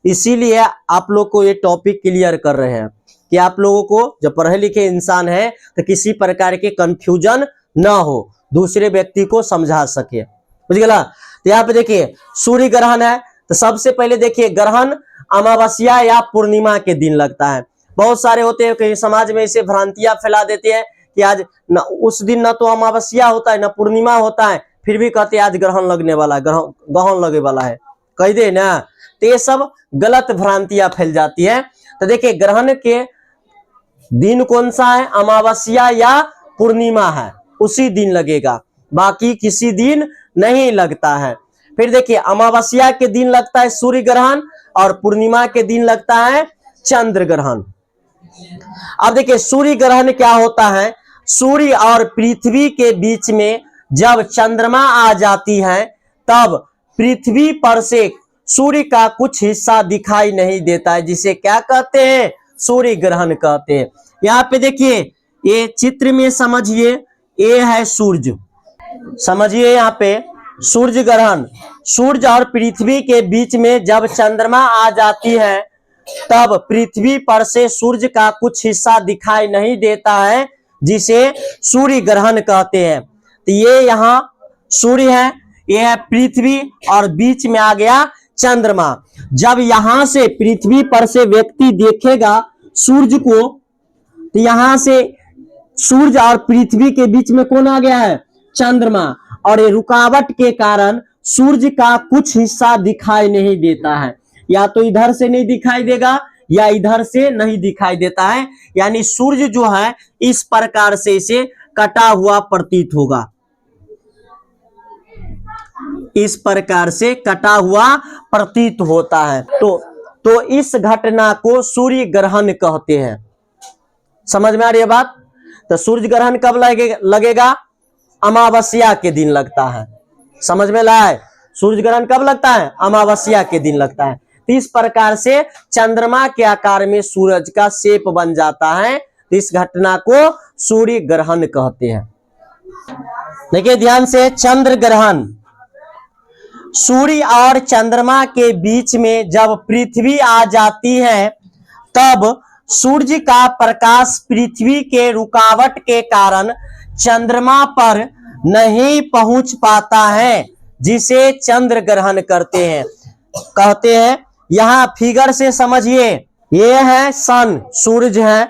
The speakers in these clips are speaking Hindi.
इसीलिए आप लोग को ये टॉपिक क्लियर कर रहे हैं कि आप लोगों को जब पढ़े लिखे इंसान है तो किसी प्रकार के कंफ्यूजन ना हो, दूसरे व्यक्ति को समझा सके। बुझ गया? तो यहाँ पे देखिए सूर्य ग्रहण है, तो सबसे पहले देखिए ग्रहण अमावस्या या पूर्णिमा के दिन लगता है। बहुत सारे होते हैं कि समाज में इसे भ्रांतियां फैला देते हैं कि आज न उस दिन ना तो अमावस्या होता है ना पूर्णिमा होता है, फिर भी कहते हैं आज ग्रहण लगने वाला है, ग्रहण लगे वाला है, कह दे ना। तो ये सब गलत भ्रांतियां फैल जाती है। तो देखिए ग्रहण के दिन कौन सा है, अमावस्या या पूर्णिमा है, उसी दिन लगेगा, बाकी किसी दिन नहीं लगता है। फिर देखिए अमावस्या के दिन लगता है सूर्य ग्रहण और पूर्णिमा के दिन लगता है चंद्र ग्रहण। अब देखिए सूर्य ग्रहण क्या होता है, सूर्य और पृथ्वी के बीच में जब चंद्रमा आ जाती है तब पृथ्वी पर से सूर्य का कुछ हिस्सा दिखाई नहीं देता है, जिसे क्या कहते हैं, सूर्य ग्रहण कहते हैं। यहाँ पे देखिए ये चित्र में समझिए, ये है सूर्य, समझिए यहाँ पे सूर्य ग्रहण, सूर्य और पृथ्वी के बीच में जब चंद्रमा आ जाती है तब पृथ्वी पर से सूर्य का कुछ हिस्सा दिखाई नहीं देता है, जिसे सूर्य ग्रहण कहते हैं। तो ये यहाँ सूर्य है, ये है पृथ्वी और बीच में आ गया चंद्रमा। जब यहां से पृथ्वी पर से व्यक्ति देखेगा सूर्य को, तो यहां से सूर्य और पृथ्वी के बीच में कौन आ गया है, चंद्रमा, और ये रुकावट के कारण सूर्य का कुछ हिस्सा दिखाई नहीं देता है, या तो इधर से नहीं दिखाई देगा या इधर से नहीं दिखाई देता है, यानी सूर्य जो है इस प्रकार से इसे कटा हुआ प्रतीत होगा, इस प्रकार से कटा हुआ प्रतीत होता है। तो इस घटना को सूर्य ग्रहण कहते हैं। समझ में आ रही है बात? तो सूर्य ग्रहण कब लगेगा, अमावस्या के दिन लगता है। समझ में लाए? सूर्य ग्रहण कब लगता है, अमावस्या के दिन लगता है। तो इस प्रकार से चंद्रमा के आकार में सूरज का शेप बन जाता है, तो इस घटना को सूर्य ग्रहण कहते हैं। देखिए ध्यान से, चंद्र ग्रहण, सूर्य और चंद्रमा के बीच में जब पृथ्वी आ जाती है तब सूर्य का प्रकाश पृथ्वी के रुकावट के कारण चंद्रमा पर नहीं पहुंच पाता है, जिसे चंद्र ग्रहण कहते हैं। यहाँ फिगर से समझिए, ये है सन, सूरज है,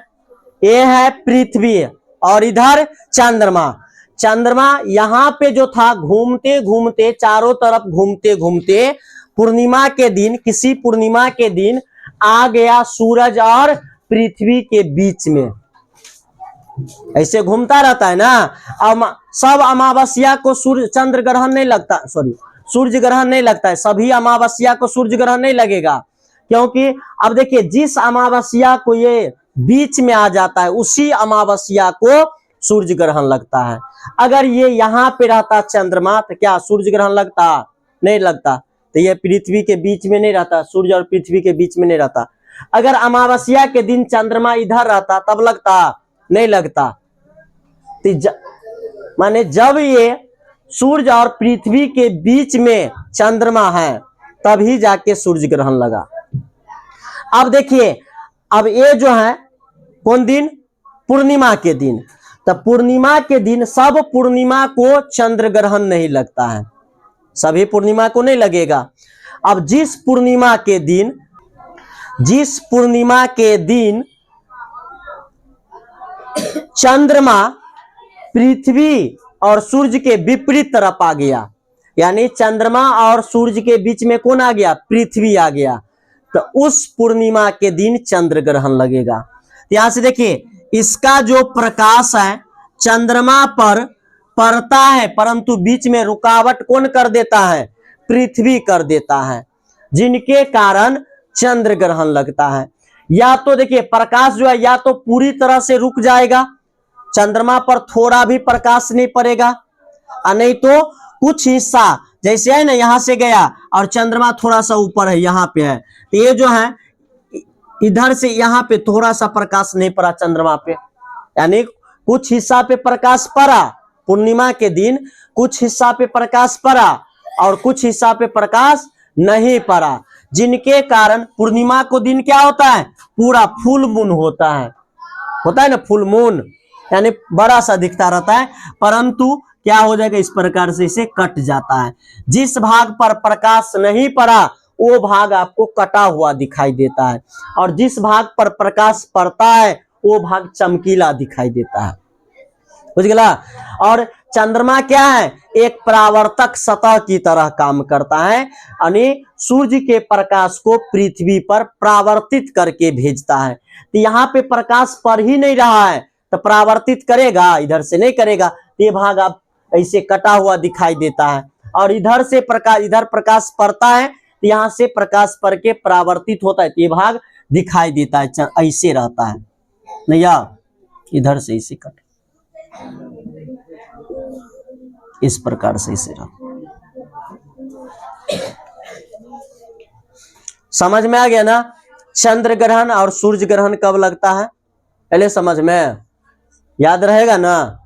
ये है पृथ्वी और इधर चंद्रमा। चंद्रमा यहाँ पे जो था घूमते घूमते चारों तरफ घूमते घूमते पूर्णिमा के दिन, किसी पूर्णिमा के दिन आ गया सूरज और पृथ्वी के बीच में, ऐसे घूमता रहता है ना। सब अमावस्या को चंद्र ग्रहण नहीं लगता, सूर्य ग्रहण नहीं लगता है, सभी अमावस्या को सूर्य ग्रहण नहीं लगेगा, क्योंकि अब देखिए जिस अमावस्या को ये बीच में आ जाता है उसी अमावस्या को सूर्य ग्रहण लगता है। अगर ये यहाँ पे रहता चंद्रमा तो क्या सूर्य ग्रहण लगता, नहीं लगता। तो ये पृथ्वी के बीच में नहीं रहता, सूर्य और पृथ्वी के बीच में नहीं रहता। अगर अमावस्या के दिन चंद्रमा इधर रहता तब लगता, नहीं लगता। तो माने जब ये सूर्य और पृथ्वी के बीच में चंद्रमा है तभी जाके सूर्य ग्रहण लगा। अब देखिए, अब ये जो है कौन दिन, पूर्णिमा के दिन। तो पूर्णिमा के दिन सब पूर्णिमा को चंद्र ग्रहण नहीं लगता है, सभी पूर्णिमा को नहीं लगेगा। अब जिस पूर्णिमा के दिन चंद्रमा पृथ्वी और सूर्य के विपरीत तरफ आ गया, यानी चंद्रमा और सूर्य के बीच में कौन आ गया, पृथ्वी आ गया, तो उस पूर्णिमा के दिन चंद्र ग्रहण लगेगा। यहां से देखिए, इसका जो प्रकाश है चंद्रमा पर पड़ता है, परंतु बीच में रुकावट कौन कर देता है, पृथ्वी कर देता है, जिनके कारण चंद्र ग्रहण लगता है। या तो देखिए प्रकाश जो है या तो पूरी तरह से रुक जाएगा, चंद्रमा पर थोड़ा भी प्रकाश नहीं पड़ेगा, और नहीं तो कुछ हिस्सा जैसे है ना, यहां से गया और चंद्रमा थोड़ा सा ऊपर है, यहाँ पे है, तो ये जो है इधर से यहाँ पे थोड़ा सा प्रकाश नहीं पड़ा चंद्रमा पे, यानी कुछ हिस्सा पे प्रकाश पड़ा पूर्णिमा के दिन, कुछ हिस्सा पे प्रकाश पड़ा और कुछ हिस्सा पे प्रकाश नहीं पड़ा, जिनके कारण पूर्णिमा को दिन क्या होता है, पूरा फुल मून होता है ना, फुल मून, यानी बड़ा सा दिखता रहता है, परंतु क्या हो जाएगा, इस प्रकार से इसे कट जाता है। जिस भाग पर प्रकाश नहीं पड़ा वो भाग आपको कटा हुआ दिखाई देता है, और जिस भाग पर प्रकाश पड़ता है वो भाग चमकीला दिखाई देता है। बुझ गया। और चंद्रमा क्या है, एक परावर्तक सतह की तरह काम करता है, यानी सूर्य के प्रकाश को पृथ्वी पर परावर्तित करके भेजता है। तो यहाँ पे प्रकाश पड़ ही नहीं रहा है तो परावर्तित करेगा, इधर से नहीं करेगा, ये भाग आप ऐसे कटा हुआ दिखाई देता है। और इधर से प्रकाश, इधर प्रकाश पड़ता है तो यहाँ से प्रकाश पड़ के परावर्तित होता है, तो ये भाग दिखाई देता है, ऐसे रहता है नैया, इधर से इसे कट, इस प्रकार से इसे रहता। समझ में आ गया ना। चंद्र ग्रहण और सूर्य ग्रहण कब लगता है, पहले समझ में याद रहेगा ना।